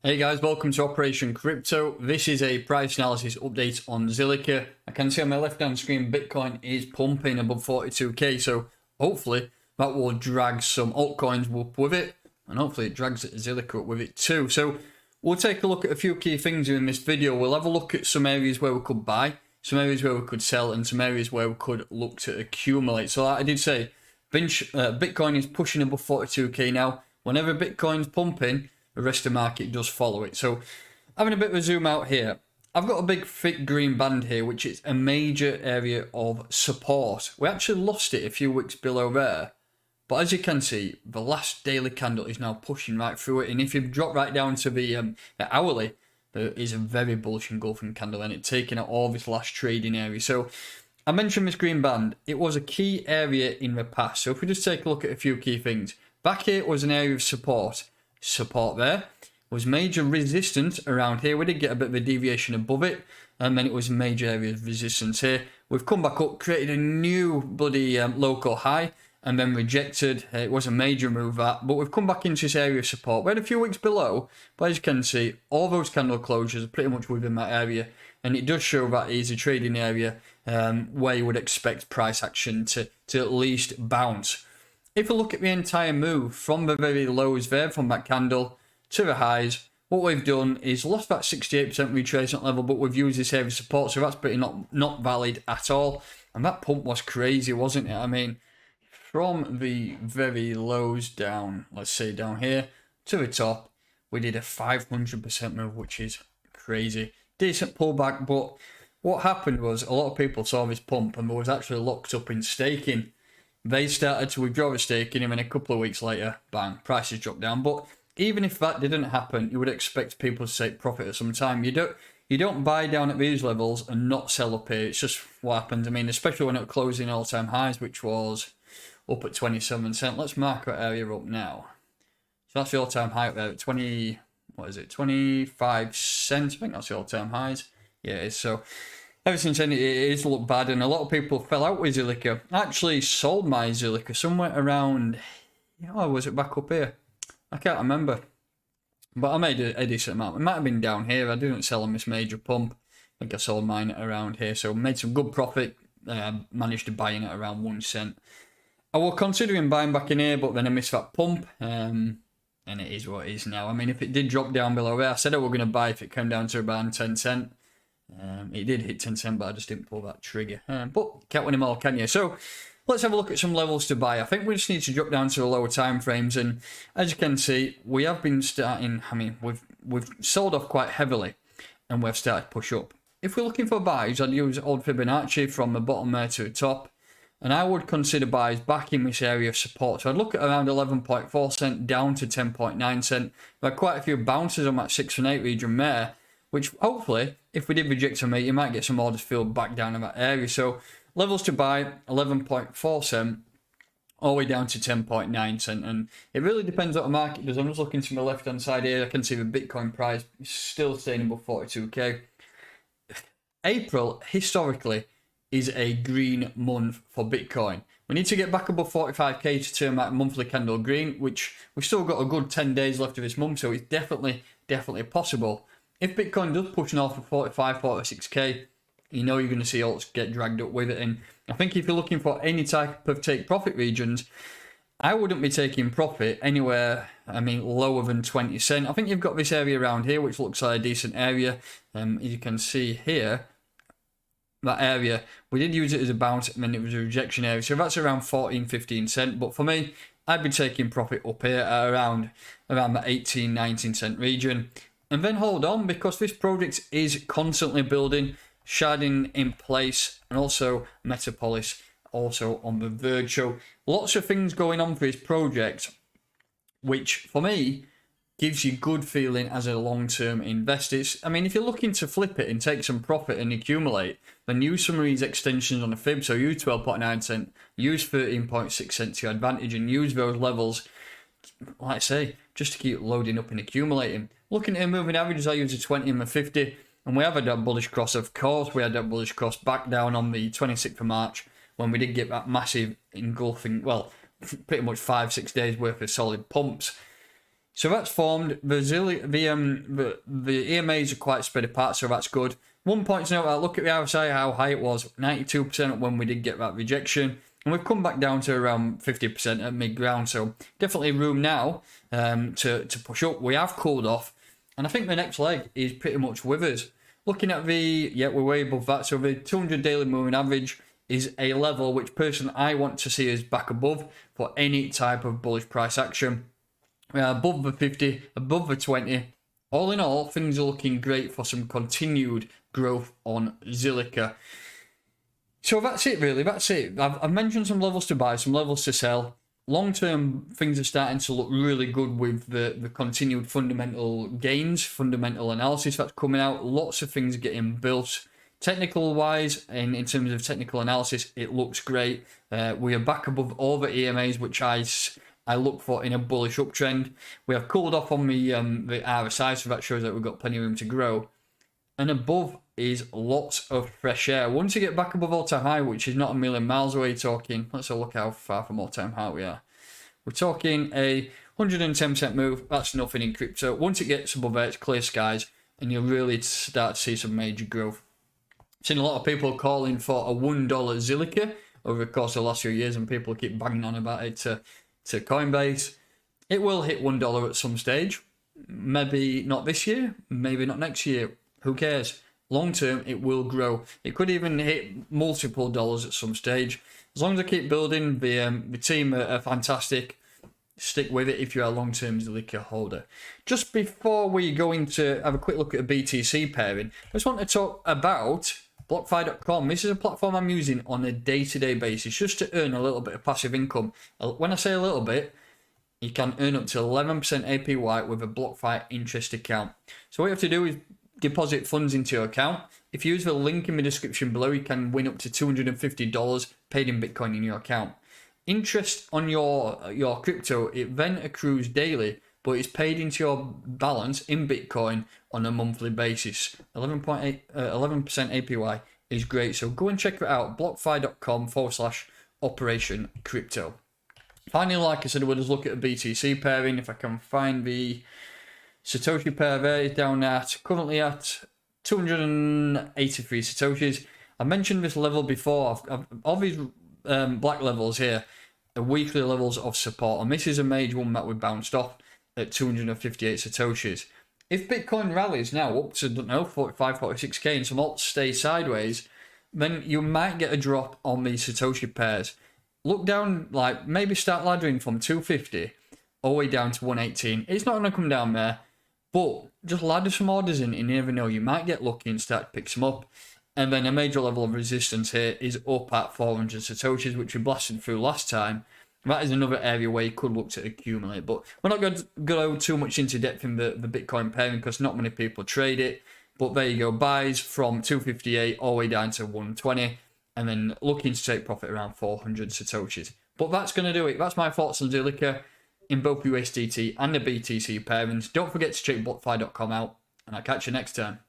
Hey guys, welcome to Operation Crypto. This is a price analysis update on Zilliqa. I can see on my left hand screen Bitcoin is pumping above 42k, so hopefully that will drag some altcoins up with it, and hopefully it drags Zilliqa up with it too. So we'll take a look at a few key things in this video. We'll have a look at some areas where we could buy, some areas where we could sell, and some areas where we could look to accumulate. So like I did say, Bitcoin is pushing above 42k now. Whenever Bitcoin's pumping, the rest of the market does follow it. So having a bit of a zoom out here, I've got a big thick green band here, which is a major area of support. We actually lost it a few weeks below there, but as you can see, the last daily candle is now pushing right through it. And if you drop right down to the hourly, there is a very bullish engulfing candle, and it's taking out all this last trading area. So I mentioned this green band. It was a key area in the past. So if we just take a look at a few key things, back here was an area of support there, was major resistance around here. We did get a bit of a deviation above it, and then it was a major area of resistance here. We've come back up, created a new bloody local high, and then rejected. It was a major move that, but we've come back into this area of support. We had a few weeks below, but as you can see, all those candle closures are pretty much within that area, and it does show that is a trading area where you would expect price action to at least bounce. If we look at the entire move from the very lows there, from that candle to the highs, what we've done is lost that 68% retracement level, but we've used this area of support, so that's pretty not valid at all. And that pump was crazy, wasn't it? I mean, from the very lows down, let's say down here, to the top, we did a 500% move, which is crazy. Decent pullback, but what happened was a lot of people saw this pump and was actually locked up in staking. They started to withdraw the staking, and then a couple of weeks later, bang, prices dropped down. But even if that didn't happen, you would expect people to take profit at some time. You don't buy down at these levels and not sell up here. It's just what happens. I mean, especially when it was closing all-time highs, which was up at 27 cents. Let's mark that area up now. So that's the all-time high up there at 25 cents. I think that's the all-time highs. Yeah, it is. So ever since then, it is looked bad, and a lot of people fell out with Zilliqa. I actually sold my Zilliqa somewhere around, was it back up here? I can't remember. But I made a decent amount. It might have been down here. I didn't sell on this major pump. I think I sold mine around here. So made some good profit. Managed to buy in at around 1 cent. I was considering buying back in here, but then I missed that pump. And it is what it is now. I mean, if it did drop down below there, I said I was going to buy if it came down to around 10 cent. It did hit 10 cent, but I just didn't pull that trigger. But can't win them all, can you? So let's have a look at some levels to buy. I think we just need to drop down to the lower time frames, and as you can see, we have been starting. I mean, we've sold off quite heavily, and we've started to push up. If we're looking for buys, I'd use old Fibonacci from the bottom there to the top, and I would consider buys back in this area of support. So I'd look at around 11.4 cent down to 10.9 cent. There are quite a few bounces on that 6 and 8 region there, which hopefully, if we did reject some meat, you might get some orders filled back down in that area. So levels to buy, 11.4 cent, all the way down to 10.9 cent. And it really depends what the market does. I'm just looking to my left-hand side here. I can see the Bitcoin price is still staying above 42k. April, historically, is a green month for Bitcoin. We need to get back above 45k to turn that monthly candle green, which we've still got a good 10 days left of this month, so it's definitely possible. If Bitcoin does push north of 45, 46k, you know you're going to see alts get dragged up with it. And I think if you're looking for any type of take profit regions, I wouldn't be taking profit anywhere, lower than 20 cent. I think you've got this area around here, which looks like a decent area. As you can see here, that area, we did use it as a bounce, and then it was a rejection area. So that's around 14, 15 cent. But for me, I'd be taking profit up here at around the 18, 19 cent region. And then hold on, because this project is constantly building, sharding in place, and also Metapolis also on the verge. So lots of things going on for this project, which for me gives you good feeling as a long-term investor. If you're looking to flip it and take some profit and accumulate, then use some of these extensions on the fib. So use 12.9 cent, use 13.6 cent to your advantage, and use those levels, like I say, just to keep loading up and accumulating. Looking at moving averages, I use a 20 and a 50, and we have had that bullish cross. Of course, we had that bullish cross back down on the 26th of March when we did get that massive engulfing, well, pretty much 5-6 days worth of solid pumps. So that's formed. The EMAs are quite spread apart, so that's good. 1 point to note, look at the RSI, how high it was, 92% when we did get that rejection. And we've come back down to around 50% at mid-ground, so definitely room now to push up. We have cooled off, and I think the next leg is pretty much with us. Looking at we're way above that, so the 200 daily moving average is a level which personally I want to see us back above for any type of bullish price action. We are above the 50, above the 20. All in all, things are looking great for some continued growth on Zilliqa. So that's it, really. That's it. I've mentioned some levels to buy, some levels to sell. Long term, things are starting to look really good with the continued fundamental gains, fundamental analysis that's coming out. Lots of things getting built. Technical wise, and in terms of technical analysis, it looks great. We are back above all the EMAs, which I look for in a bullish uptrend. We have cooled off on the RSI, so that shows that we've got plenty of room to grow. And above is lots of fresh air. Once you get back above all-time high, which is not a million miles away, talking, let's have a look how far from all-time high we are. We're talking a 110% move. That's nothing in crypto. Once it gets above there, it's clear skies, and you'll really start to see some major growth. I've seen a lot of people calling for a $1 Zilliqa over the course of the last few years, and people keep banging on about it to Coinbase. It will hit $1 at some stage. Maybe not this year, maybe not next year. Who cares? Long term, it will grow. It could even hit multiple dollars at some stage. As long as I keep building, the team are fantastic. Stick with it if you're a long-term Zilliqa holder. Just before we go into have a quick look at a BTC pairing, I just want to talk about BlockFi.com. This is a platform I'm using on a day-to-day basis just to earn a little bit of passive income. When I say a little bit, you can earn up to 11% APY with a BlockFi interest account. So what you have to do is deposit funds into your account. If you use the link in the description below, you can win up to $250 paid in Bitcoin in your account. Interest on your crypto, it then accrues daily, but it's paid into your balance in Bitcoin on a monthly basis. 11% APY is great. So go and check it out. BlockFi.com/Operation Crypto. Finally, like I said, we'll just look at a BTC pairing. If I can find the Satoshi pair there, is down at currently at 283 Satoshis. I mentioned this level before. All these black levels here are weekly levels of support, and this is a major one that we bounced off at 258 Satoshis. If Bitcoin rallies now up to, I don't know, 45, 46k and some alts stay sideways, then you might get a drop on these Satoshi pairs. Look down, like maybe start laddering from 250 all the way down to 118. It's not going to come down there, but just ladder some orders in, and you never know, you might get lucky and start to pick some up. And then a major level of resistance here is up at 400 Satoshis, which we blasted through last time. That is another area where you could look to accumulate. But we're not going to go too much into depth in the Bitcoin pairing because not many people trade it. But there you go, buys from 258 all the way down to 120. And then looking to take profit around 400 Satoshis. But that's going to do it. That's my thoughts on Zilliqa in both USDT and the BTC pairings. Don't forget to check BlockFi.com out. And I'll catch you next time.